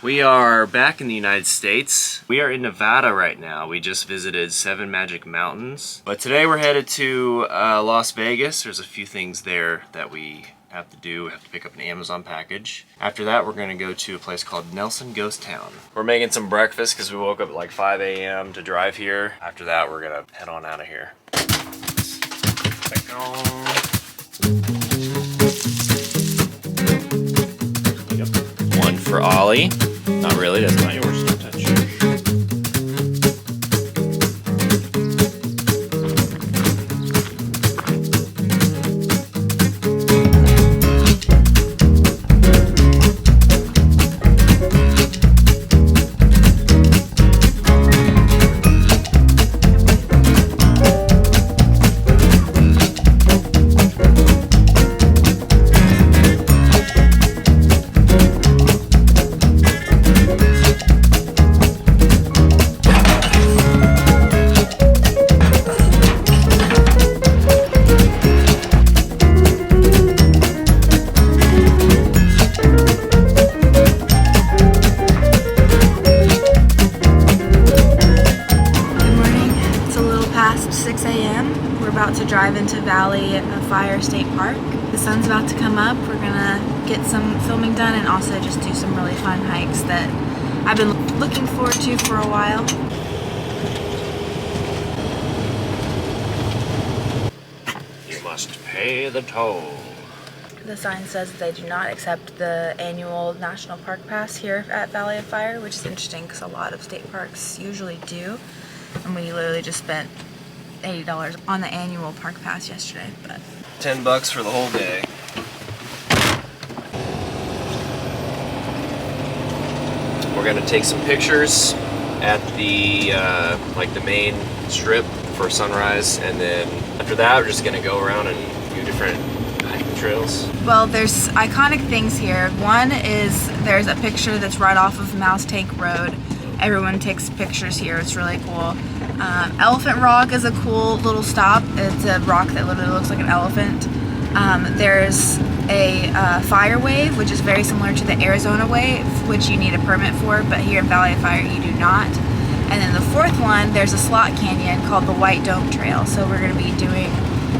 We are back in the United States. We are in Nevada right now. We just visited Seven Magic Mountains. But today we're headed to Las Vegas. There's a few things there that we have to do. We have to pick up an Amazon package. After that, we're gonna go to a place called Nelson Ghost Town. We're making some breakfast because we woke up at like 5 a.m. to drive here. After that, we're gonna head on out of here. One for Ollie. Not really, that's not yours. Don't touch. Drive into Valley of Fire State Park. The sun's about to come up. We're gonna get some filming done and also just do some really fun hikes that I've been looking forward to for a while. You must pay the toll. The sign says they do not accept the annual National Park Pass here at Valley of Fire, which is interesting because a lot of state parks usually do. And we literally just spent $80 on the annual park pass yesterday, but $10 for the whole day. We're gonna take some pictures at the like the main strip for sunrise, and then after that we're just gonna go around and do different hiking trails. Well, there's iconic things here. One is there's a picture that's right off of Mouse Tank Road. Everyone takes pictures here. It's really cool. Elephant Rock is a cool little stop. It's a rock that literally looks like an elephant. There's a fire wave, which is very similar to the Arizona wave, which you need a permit for, but here in Valley of Fire you do not. And then the fourth one, there's a slot canyon called the White Dome Trail. So we're going to be doing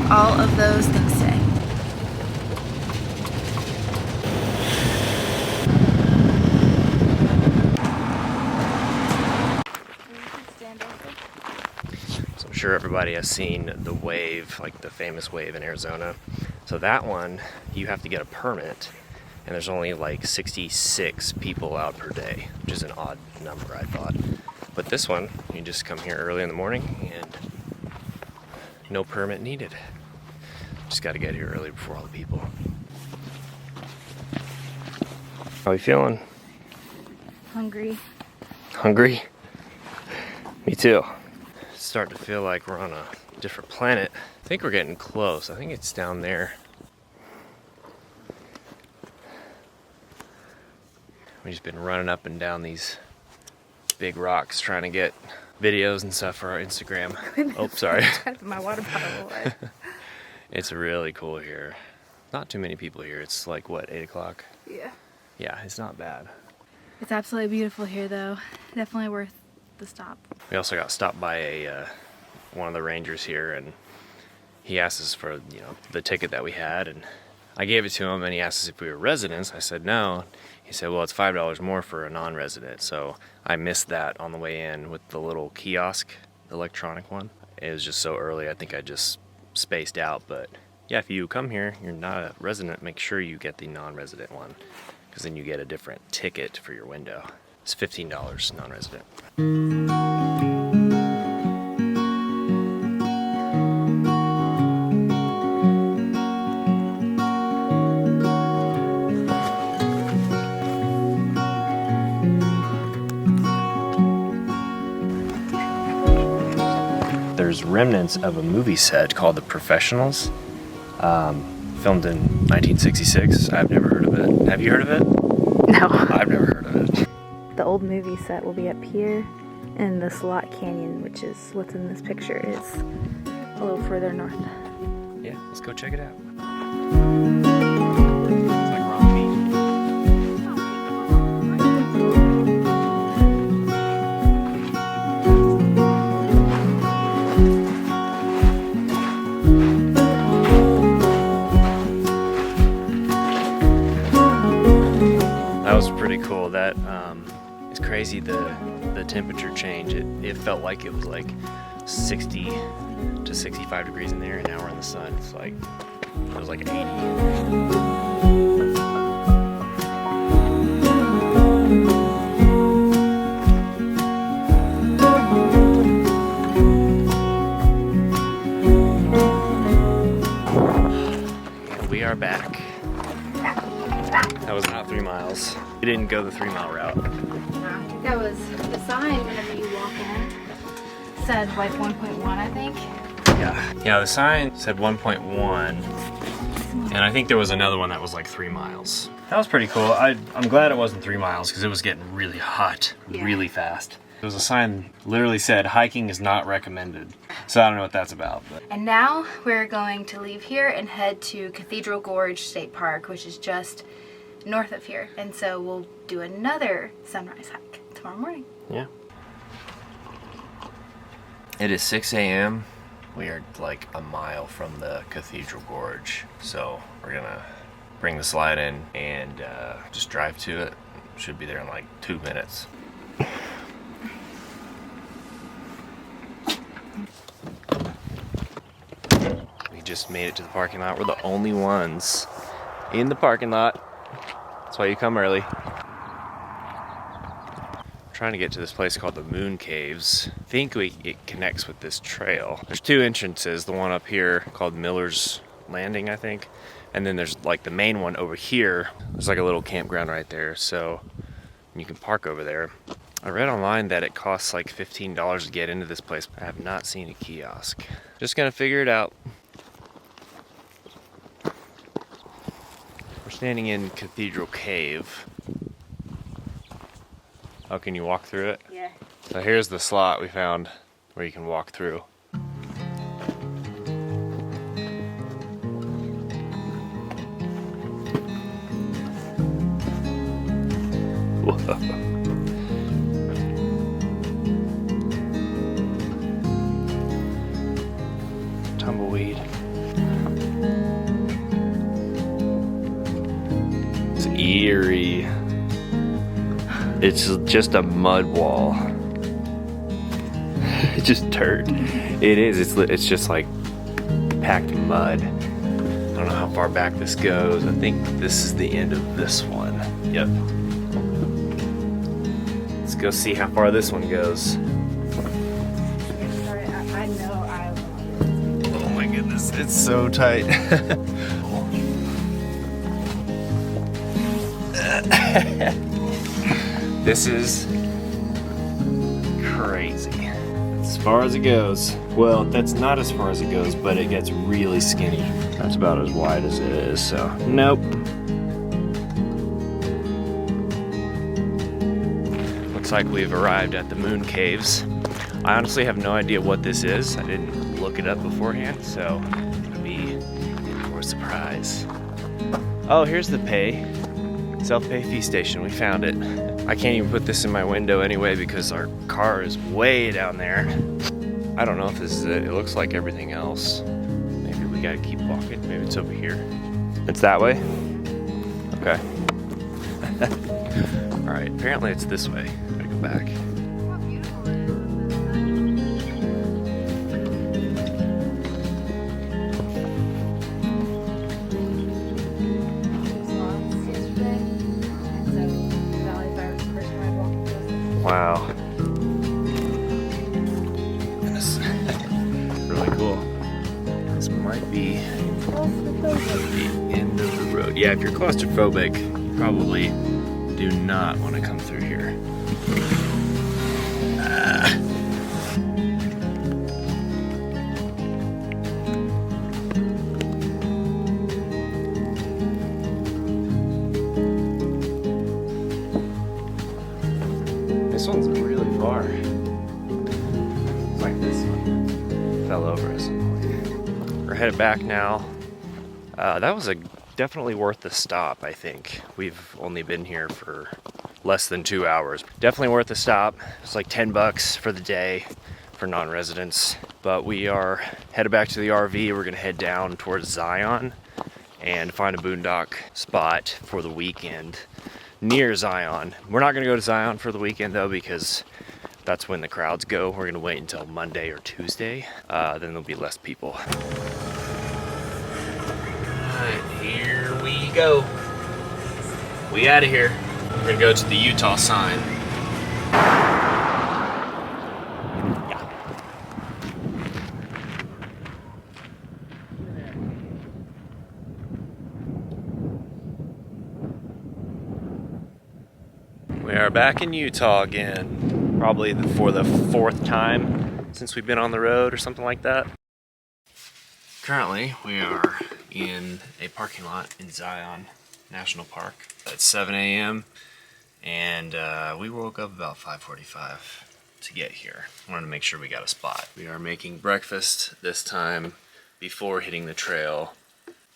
all of those things today. I'm sure everybody has seen the wave, like the famous wave in Arizona. So that one, you have to get a permit, and there's only like 66 people out per day, which is an odd number, I thought. But this one, you just come here early in the morning and no permit needed. Just got to get here early before all the people. How are you feeling? Hungry. Hungry? Me too. Starting to feel like we're on a different planet. I think we're getting close. I think it's down there. We've just been running up and down these big rocks trying to get videos and stuff for our Instagram. Oh, sorry. I'm trying to put my water bottle away. It's really cool here. Not too many people here. It's like, what, 8 o'clock? Yeah. Yeah, it's not bad. It's absolutely beautiful here, though. Definitely worth the stop. We also got stopped by one of the rangers here, and he asked us for the ticket that we had, and I gave it to him, and he asked us if we were residents. I said no. He said, well, it's $5 more for a non-resident. So I missed that on the way in with the little kiosk, the electronic one. It was just so early, I think I just spaced out. But yeah, if you come here, you're not a resident, make sure you get the non-resident one, because then you get a different ticket for your window. It's $15 non-resident. There's remnants of a movie set called The Professionals, filmed in 1966. I've never heard of it. Have you heard of it? No. I've never heard of it. The old movie set will be up here, and the Slot Canyon, which is what's in this picture, is a little further north. Yeah, let's go check it out. It's like that. It's crazy the temperature change. It felt like it was like 60 to 65 degrees in there, and now we're in the sun. It's like it was like 80. We are back. That was not 3 miles. We didn't go the 3 mile route. No, I think that was the sign whenever you walk in. Said like 1.1, I think. Yeah, the sign said 1.1, and I think there was another one that was like 3 miles. That was pretty cool. I'm glad it wasn't 3 miles because it was getting really hot really fast. There was a sign literally said hiking is not recommended. So I don't know what that's about. But. And now we're going to leave here and head to Cathedral Gorge State Park, which is just north of here. And so we'll do another sunrise hike tomorrow morning. Yeah. It is 6 a.m. We are like a mile from the Cathedral Gorge. So we're gonna bring the slide in and just drive to it. Should be there in like 2 minutes. Just made it to the parking lot. We're the only ones in the parking lot. That's why you come early. I'm trying to get to this place called the Moon Caves. I think it connects with this trail. There's 2 entrances. The one up here called Miller's Landing, I think. And then there's like the main one over here. There's like a little campground right there. So you can park over there. I read online that it costs like $15 to get into this place. I have not seen a kiosk. Just gonna figure it out. We're standing in Cathedral Cave. Oh, can you walk through it? Yeah. So here's the slot we found where you can walk through. Whoa. Tumbleweed. Eerie. It's just a mud wall. It's just dirt. It is. It's just like packed mud. I don't know how far back this goes. I think this is the end of this one. Yep. Let's go see how far this one goes. Oh my goodness, it's so tight. This is crazy. As far as it goes. Well, that's not as far as it goes, but it gets really skinny. That's about as wide as it is, so nope. Looks like we've arrived at the Moon Caves. I honestly have no idea what this is. I didn't look it up beforehand, so it'll be in for a surprise. Oh, here's the self-pay fee station. We found it. I can't even put this in my window anyway because our car is way down there. I don't know if this is it. It looks like everything else. Maybe we gotta keep walking. Maybe it's over here. It's that way? Okay. All right, apparently it's this way. Gotta go back. Wow. That's really cool. This might be the end of the road. Yeah, if you're claustrophobic, you probably do not want to come through here. This one's really far. It's like this one fell over at some point. We're headed back now. That was definitely worth the stop, I think. We've only been here for less than 2 hours. Definitely worth the stop. It's like $10 for the day for non-residents. But we are headed back to the RV. We're gonna head down towards Zion and find a boondock spot for the weekend near Zion. We're not gonna go to Zion for the weekend though, because that's when the crowds go. We're gonna wait until Monday or Tuesday. Then there'll be less people. All right, here we go. We out of here. We're gonna go to the Utah sign. Yeah. We are back in Utah again, probably for the 4th time since we've been on the road or something like that. Currently, we are in a parking lot in Zion National Park. It's 7 a.m. and we woke up about 5:45 to get here. I wanted to make sure we got a spot. We are making breakfast this time before hitting the trail,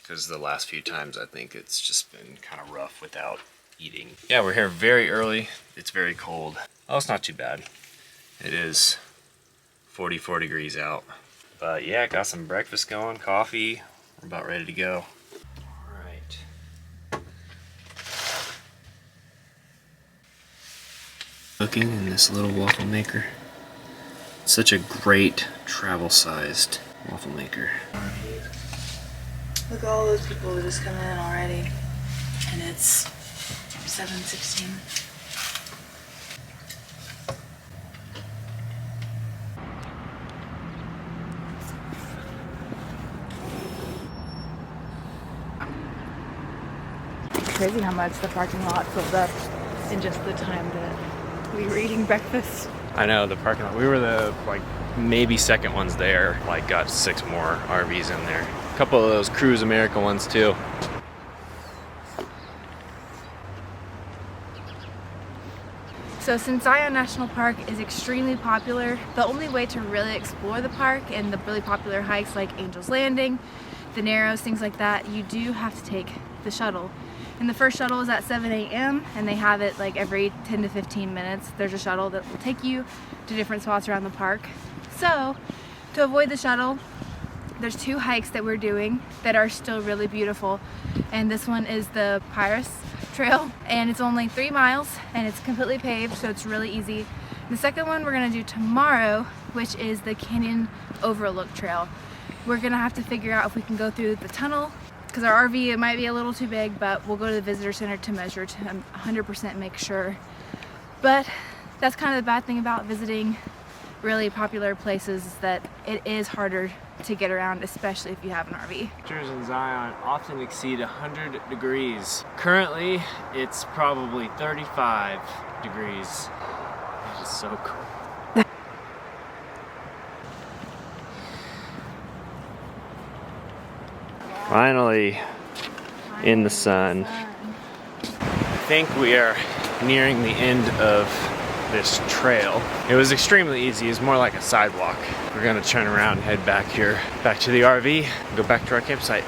because the last few times I think it's just been kind of rough without eating. Yeah, we're here very early. It's very cold. Oh, it's not too bad. It is 44 degrees out. But yeah, got some breakfast going, coffee. We're about ready to go. All right. Cooking in this little waffle maker. Such a great travel-sized waffle maker. Look at all those people that just come in already. And it's 7:16. Crazy how much the parking lot filled up in just the time that we were eating breakfast. I know, the parking lot. We were the maybe second ones there. Got 6 more RVs in there. A couple of those Cruise America ones too. So since Zion National Park is extremely popular, the only way to really explore the park and the really popular hikes like Angel's Landing, the Narrows, things like that, you do have to take the shuttle. And the first shuttle is at 7 a.m. and they have it every 10 to 15 minutes. There's a shuttle that will take you to different spots around the park. So to avoid the shuttle, there's 2 hikes that we're doing that are still really beautiful. And this one is the Bryce trail, and it's only 3 miles and it's completely paved, so it's really easy. The second one we're gonna do tomorrow, which is the Canyon Overlook Trail. We're gonna have to figure out if we can go through the tunnel, because our RV, it might be a little too big, but we'll go to the visitor center to measure to 100% make sure. But that's kind of the bad thing about visiting really popular places, is that it is harder to get around, especially if you have an RV. Temperatures in Zion often exceed 100 degrees. Currently, it's probably 35 degrees. It is so cool. Finally, in the sun. I think we are nearing the end of this trail. It was extremely easy. It's more like a sidewalk. We're gonna turn around and head back here, back to the RV, and go back to our campsite.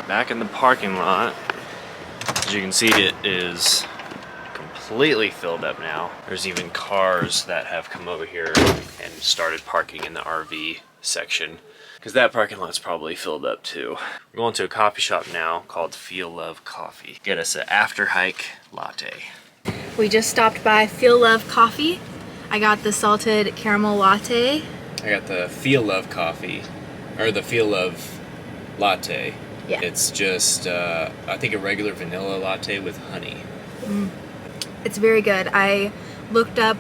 Back in the parking lot. As you can see, it is completely filled up now. There's even cars that have come over here and started parking in the RV section, because that parking lot's probably filled up too. We're going to a coffee shop now called Feel Love Coffee. Get us an after hike latte. We just stopped by Feel Love Coffee. I got the salted caramel latte. I got the Feel Love Coffee, or the Feel Love latte. Yeah. It's just, I think a regular vanilla latte with honey. It's very good. I looked up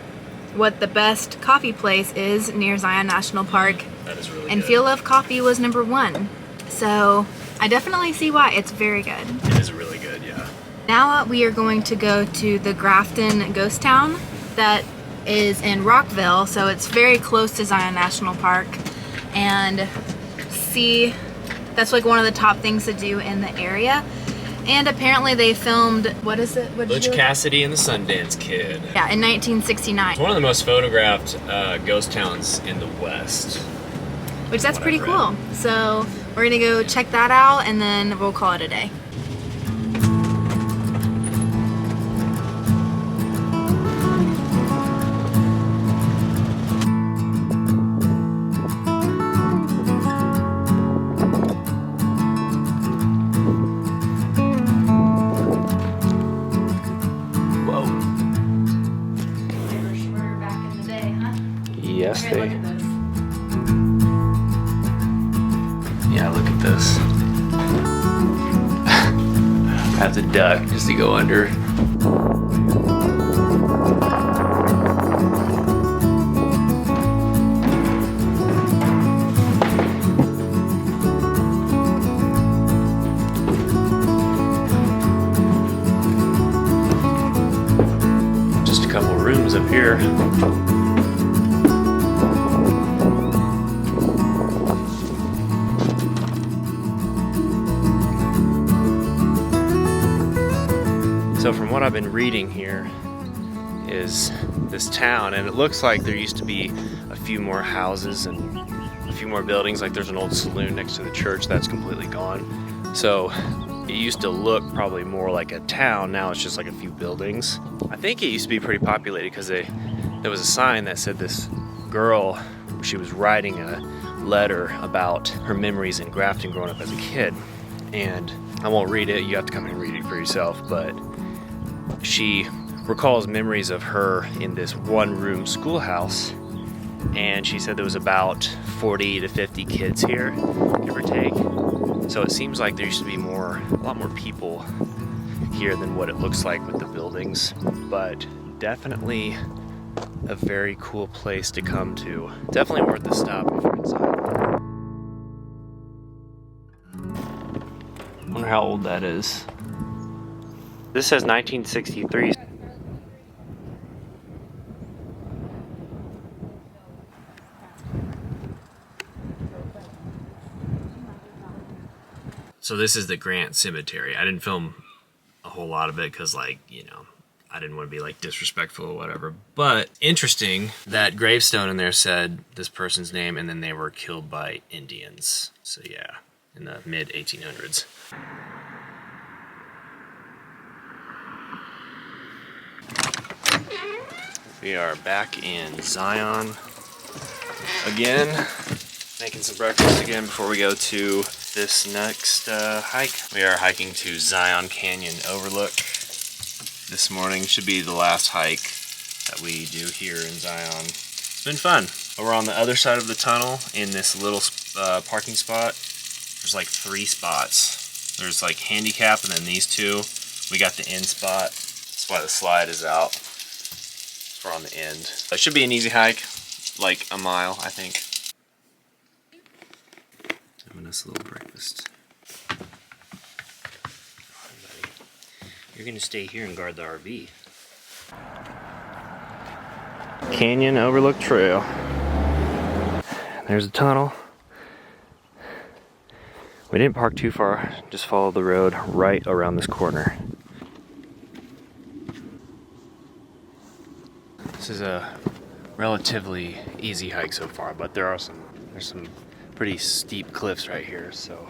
what the best coffee place is near Zion National Park. That is really and good. Feel Love Coffee was #1. So I definitely see why. It's very good. It is really good, yeah. Now we are going to go to the Grafton Ghost Town that is in Rockville, so it's very close to Zion National Park, and see, that's one of the top things to do in the area. And apparently they filmed, what is it? Butch Cassidy and the Sundance Kid. Yeah, in 1969. It's one of the most photographed ghost towns in the West. Which that's pretty cool. So we're gonna go check that out and then we'll call it a day. Yes, Okay, look at this. Yeah, look at this. I have to duck just to go under. Just a couple rooms up here. So from what I've been reading here is this town, and it looks like there used to be a few more houses and a few more buildings. Like there's an old saloon next to the church that's completely gone. So it used to look probably more like a town. Now it's just like a few buildings. I think it used to be pretty populated because there was a sign that said this girl, she was writing a letter about her memories in Grafton growing up as a kid. And I won't read it, you have to come and read it for yourself, but she recalls memories of her in this one-room schoolhouse, and she said there was about 40 to 50 kids here, give or take. So it seems like there used to be a lot more people here than what it looks like with the buildings, but definitely a very cool place to come to. Definitely worth the stop if you're inside. I wonder how old that is. This says 1963. So this is the Grant Cemetery. I didn't film a whole lot of it because, like, you know, I didn't want to be like disrespectful or whatever. But interesting that gravestone in there said this person's name and then they were killed by Indians. So yeah, in the mid 1800s. We are back in Zion again, making some breakfast again before we go to this next hike. We are hiking to Zion Canyon Overlook. This morning should be the last hike that we do here in Zion. It's been fun. We're on the other side of the tunnel in this little parking spot. There's like 3 spots. There's like handicap and then these 2. We got the end spot. That's why the slide is out. We're on the end. It should be an easy hike, like a mile, I think. Having a nice little breakfast. You're gonna stay here and guard the RV. Canyon Overlook Trail. There's a tunnel. We didn't park too far, just follow the road right around this corner. This is a relatively easy hike so far, but there's some pretty steep cliffs right here, so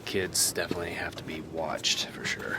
kids definitely have to be watched for sure.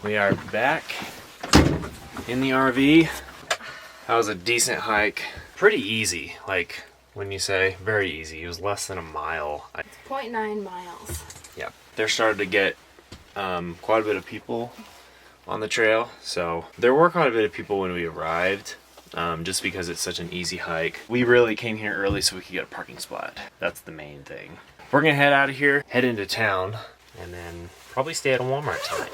We are back in the RV. That was a decent hike. Pretty easy, like when you say very easy. It was less than a mile. 0.9 miles. Yeah, there started to get quite a bit of people on the trail. So there were quite a bit of people when we arrived, just because it's such an easy hike. We really came here early so we could get a parking spot. That's the main thing. We're gonna head out of here, head into town, and then probably stay at a Walmart tonight.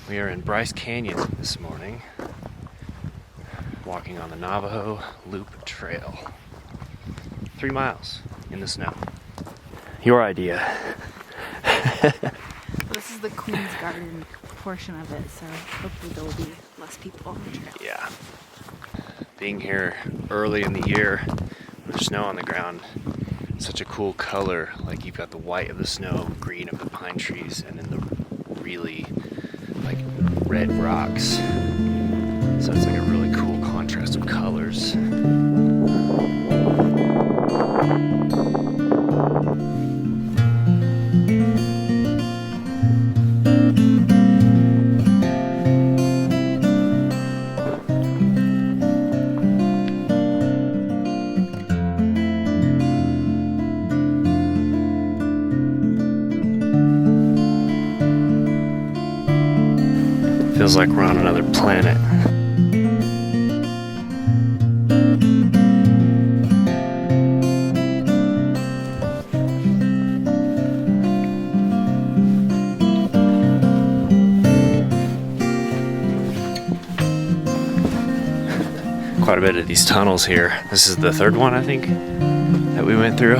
We are in Bryce Canyon this morning, walking on the Navajo Loop Trail. 3 miles in the snow. Your idea. This is the Queen's Garden portion of it, so hopefully there will be less people on the trail. Yeah. Being here early in the year, with snow on the ground, such a cool color. Like you've got the white of the snow, green of the pine trees, and then the really like red rocks. So it's like a really cool contrast of colors. Feels like we're on another planet. Quite a bit of these tunnels here. This is the third one, I think, that we went through.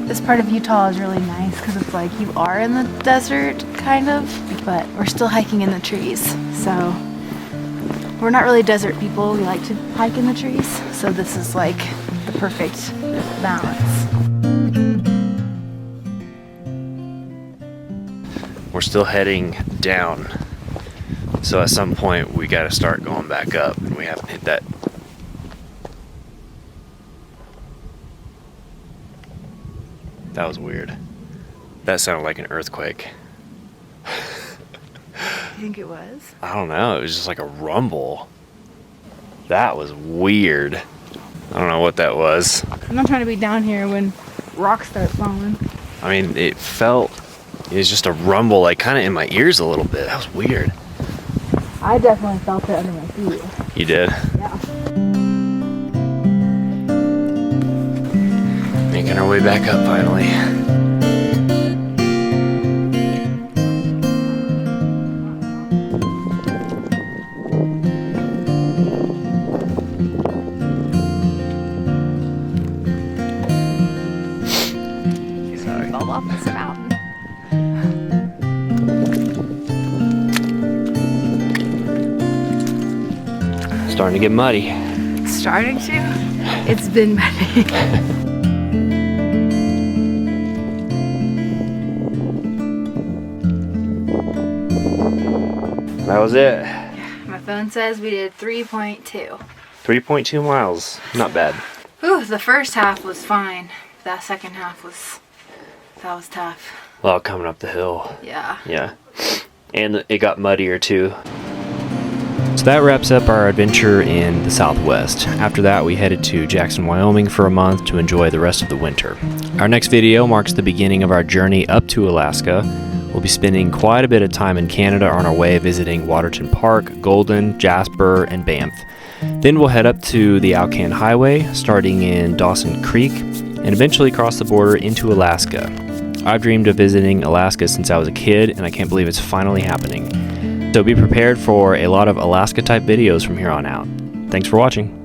This part of Utah is really nice because it's like you are in the desert, kind of, but we're still hiking in the trees. So we're not really desert people. We like to hike in the trees. So this is like the perfect balance. We're still heading down. So at some point we got to start going back up, and we haven't hit that. That was weird. That sounded like an earthquake. You think it was? I don't know. It was just like a rumble. That was weird. I don't know what that was. I'm not trying to be down here when rocks start falling. I mean, it was just a rumble, like kind of in my ears a little bit. That was weird. I definitely felt it under my feet. You did? Yeah. Making our way back up finally. Sorry. Fell off this mountain. Starting to get muddy. It's starting to. It's been muddy. That was it. My phone says we did 3.2. 3.2 miles. Not bad. Ooh, the first half was fine. That second half was tough. A lot coming up the hill. Yeah. Yeah. And it got muddier too. So that wraps up our adventure in the Southwest. After that, we headed to Jackson, Wyoming for a month to enjoy the rest of the winter. Our next video marks the beginning of our journey up to Alaska. We'll be spending quite a bit of time in Canada on our way visiting Waterton Park, Golden, Jasper, and Banff. Then we'll head up to the Alcan Highway, starting in Dawson Creek, and eventually cross the border into Alaska. I've dreamed of visiting Alaska since I was a kid, and I can't believe it's finally happening. So be prepared for a lot of Alaska-type videos from here on out. Thanks for watching.